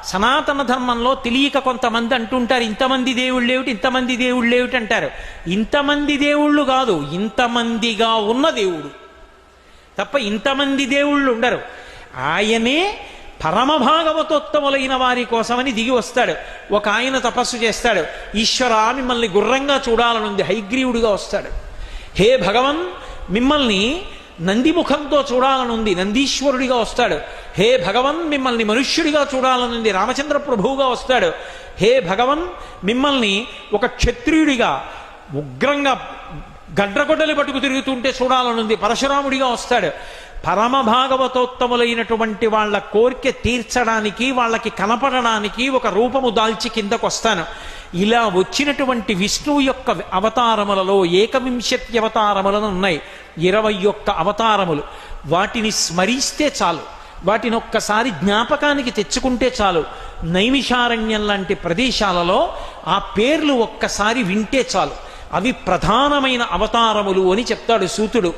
సనాతన ధర్మంలో తెలియక కొంతమంది అంటుంటారు, ఇంతమంది దేవుళ్ళు ఏమిటి, ఇంతమంది దేవుళ్ళు ఏమిటి అంటారు. ఇంతమంది దేవుళ్ళు కాదు, ఇంతమందిగా ఉన్న దేవుడు తప్ప ఇంతమంది దేవుళ్ళు ఉండరు. ఆయనే పరమభాగవతోత్తములైన వారి కోసమని దిగి వస్తాడు. ఒక ఆయన తపస్సు చేస్తాడు, ఈశ్వరా మిమ్మల్ని గుర్రంగా చూడాలనుంది, హైగ్రీవుడిగా వస్తాడు. హే భగవన్ మిమ్మల్ని నందిముఖంతో చూడాలనుంది, నందీశ్వరుడిగా వస్తాడు. హే భగవన్ మిమ్మల్ని మనుష్యుడిగా చూడాలనుంది, రామచంద్ర ప్రభువుగా వస్తాడు. హే భగవన్ మిమ్మల్ని ఒక క్షత్రియుడిగా ఉగ్రంగా గడ్రగొడ్డలి పట్టుకు తిరుగుతుంటే చూడాలనుంది, పరశురాముడిగా వస్తాడు. పరమ భాగవతోత్తములైనటువంటి వాళ్ళ కోరిక తీర్చడానికి, వాళ్ళకి కనపడడానికి ఒక రూపము దాల్చి కిందకు వస్తాను. ఇలా వచ్చినటువంటి విష్ణువు యొక్క అవతారములలో 21 అవతారములను ఉన్నాయి, 21 అవతారములు. వాటిని స్మరిస్తే చాలు, వాటిని ఒక్కసారి జ్ఞాపకానికి తెచ్చుకుంటే చాలు. నైమిషారణ్యం లాంటి ప్రదేశాలలో ఆ పేర్లు ఒక్కసారి వింటే చాలు, అవి ప్రధానమైన అవతారములు అని చెప్తాడు సూతుడు.